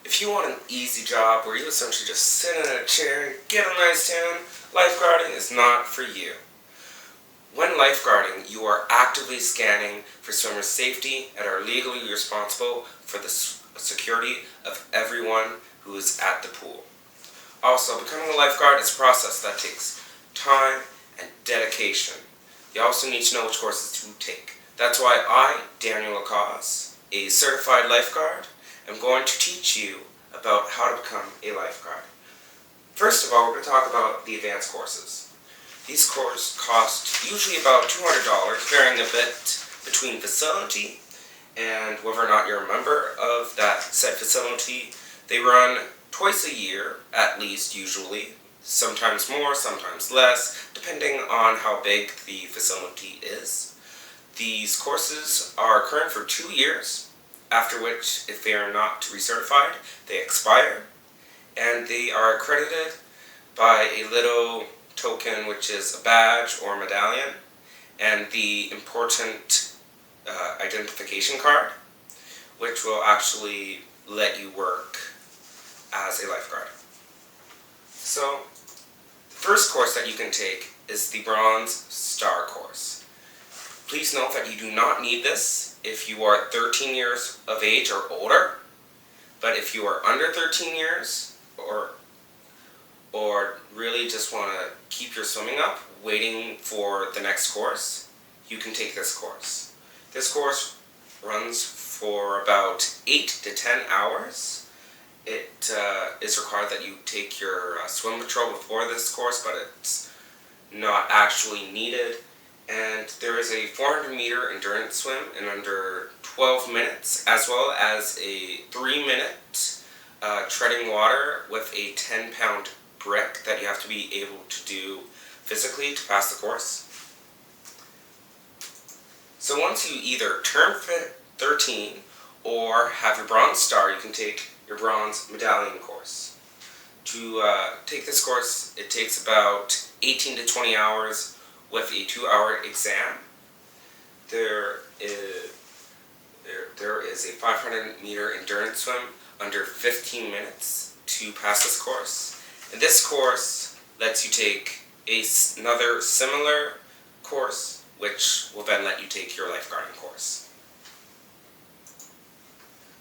If you want an easy job where you essentially just sit in a chair and get a nice tan, lifeguarding is not for you. When lifeguarding, you are actively scanning for swimmer safety and are legally responsible for the security of everyone who is at the pool. Also, becoming a lifeguard is a process that takes time and dedication. You also need to know which courses to take. That's why I, Daniel Lacaze, a certified lifeguard, am going to teach you about how to become a lifeguard. First of all, we're going to talk about the advanced courses. These courses cost usually about $200, varying a bit between facility and whether or not you're a member of that said facility. They run twice a year, at least, usually. Sometimes more, sometimes less, depending on how big the facility is. These courses are current for 2 years, after which, if they are not recertified, they expire, and they are accredited by a little token, which is a badge or medallion, and the important identification card, which will actually let you work as a lifeguard. So, the first course that you can take is the Bronze Star course. Please note that you do not need this if you are 13 years of age or older, but if you are under 13 years or really just want to keep your swimming up, waiting for the next course, you can take this course. This course runs for about 8 to 10 hours. It is required that you take your swim patrol before this course, but it's not actually needed. And there is a 400-meter endurance swim in under 12 minutes, as well as a 3-minute treading water with a 10-pound brick that you have to be able to do physically to pass the course. So once you either turn 13 or have your Bronze Star, you can take your Bronze Medallion course. To take this course, it takes about 18 to 20 hours with a 2-hour exam. There is a 500-meter endurance swim under 15 minutes to pass this course. And this course lets you take another similar course, which will then let you take your lifeguarding course.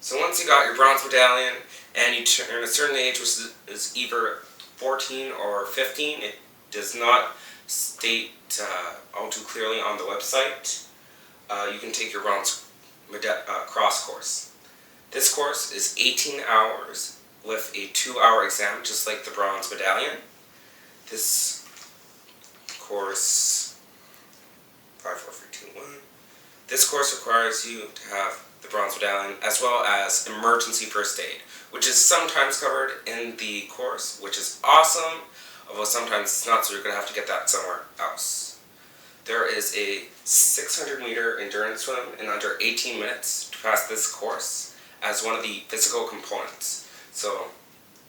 So once you got your Bronze Medallion and you turn a certain age, which is either 14 or 15, it does not state all too clearly on the website, you can take your Bronze Cross course. This course is 18 hours with a 2-hour exam, just like the Bronze Medallion. This course, 5, 4, 3, 2, 1. This course requires you to have the Bronze Medallion as well as emergency first aid, which is sometimes covered in the course, which is awesome, although sometimes it's not, so you're going to have to get that somewhere else. There is a 600-meter endurance swim in under 18 minutes to pass this course as one of the physical components. So,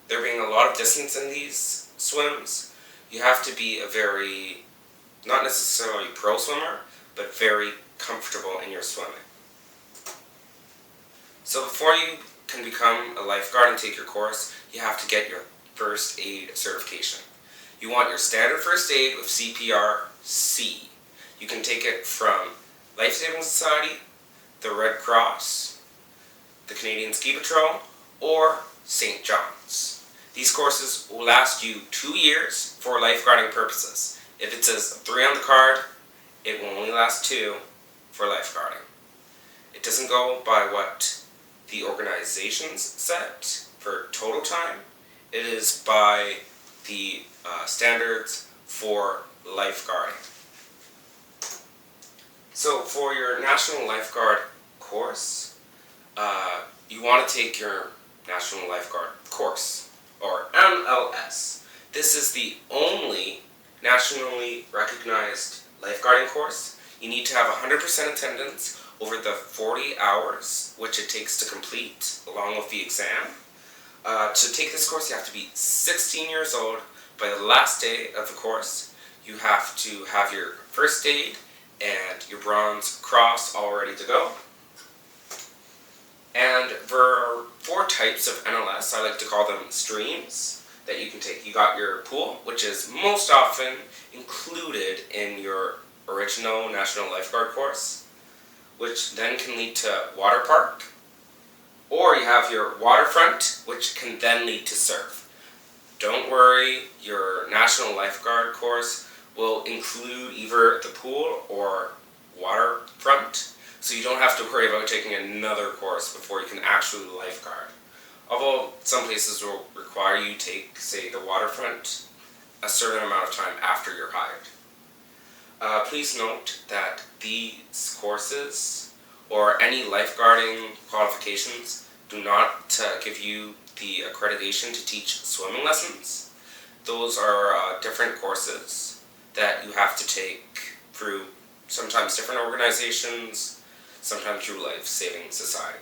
there being a lot of distance in these swims, you have to be a very, not necessarily pro swimmer, but very comfortable in your swimming. So before you can become a lifeguard and take your course, you have to get your first aid certification. You want your standard first aid with CPR-C. You can take it from Life Saving Society, the Red Cross, the Canadian Ski Patrol, or St. John's. These courses will last you 2 years for lifeguarding purposes. If it says 3 on the card, it will only last 2 for lifeguarding. It doesn't go by what the organizations set for total time. It is by the standards for lifeguarding. So for your National Lifeguard course, you want to take your National Lifeguard course, or MLS. This is the only nationally recognized lifeguarding course. You need to have 100% attendance over the 40 hours which it takes to complete, along with the exam. To take this course, you have to be 16 years old. By the last day of the course, you have to have your first aid and your Bronze Cross all ready to go. And there are 4 types of NLS. I like to call them streams that you can take. You got your pool, which is most often included in your original National Lifeguard course, which then can lead to water park. Or you have your waterfront, which can then lead to surf. Don't worry, your National Lifeguard course will include either the pool or waterfront, so you don't have to worry about taking another course before you can actually lifeguard. Although some places will require you take, say, the waterfront a certain amount of time after you're hired. Please note that these courses or any lifeguarding qualifications do not give you the accreditation to teach swimming lessons. Those are different courses that you have to take through sometimes different organizations, sometimes through Life Saving Society.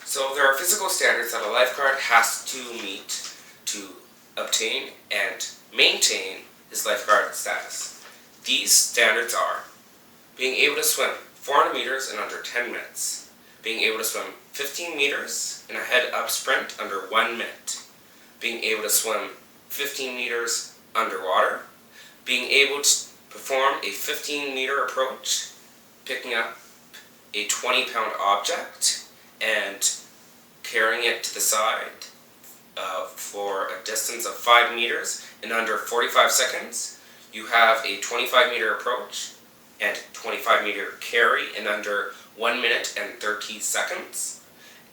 So there are physical standards that a lifeguard has to meet to obtain and maintain his lifeguard status. These standards are being able to swim 400 meters in under 10 minutes, being able to swim 15 meters in a head-up sprint under 1 minute, being able to swim 15 meters underwater, being able to perform a 15-meter approach, picking up a 20-pound object and carrying it to the side for a distance of 5 meters in under 45 seconds. You have a 25-meter approach and 25-meter carry in under 1 minute and 30 seconds.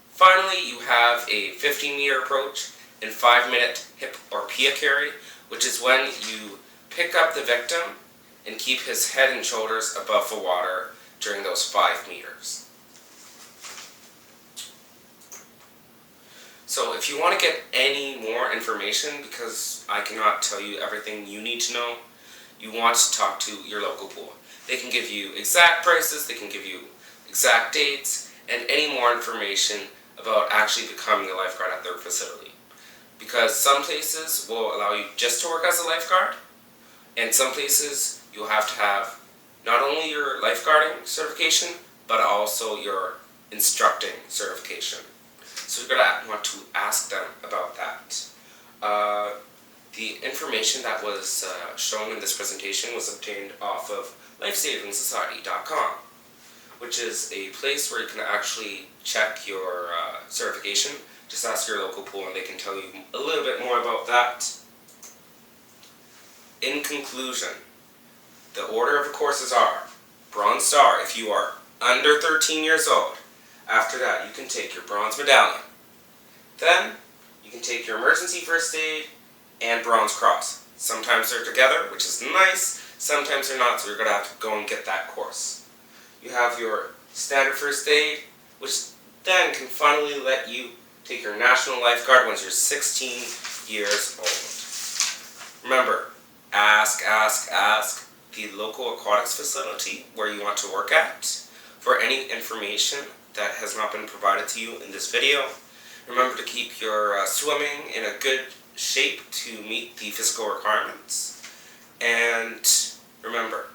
Finally, you have a 15-meter approach and 5-minute hip or PIA carry, which is when you pick up the victim and keep his head and shoulders above the water during those 5 meters. So if you want to get any more information, because I cannot tell you everything you need to know, you want to talk to your local pool. They can give you exact prices, they can give you exact dates, and any more information about actually becoming a lifeguard at their facility. Because some places will allow you just to work as a lifeguard, and some places you'll have to have not only your lifeguarding certification, but also your instructing certification. So you're going to want to ask them about that. The information that was shown in this presentation was obtained off of lifesavingsociety.com, which is a place where you can actually check your certification. Just ask your local pool and they can tell you a little bit more about that. In conclusion, the order of the courses are Bronze Star if you are under 13 years old. After that, you can take your Bronze Medallion. Then, you can take your Emergency First Aid and Bronze Cross. Sometimes they're together, which is nice. Sometimes they're not, so you're going to have to go and get that course. You have your Standard First Aid, which then can finally let you take your National Lifeguard once you're 16 years old. Remember, ask the local aquatics facility where you want to work at for any information that has not been provided to you in this video. Remember to keep your swimming in a good shape to meet the physical requirements. And remember,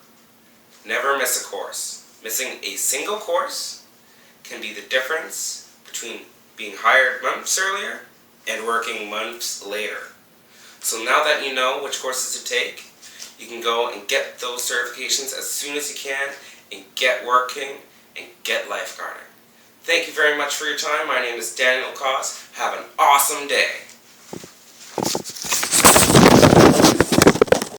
never miss a course. Missing a single course can be the difference between being hired months earlier and working months later. So now that you know which courses to take, you can go and get those certifications as soon as you can and get working and get lifeguarding. Thank you very much for your time. My name is Daniel Cos. Have an awesome day.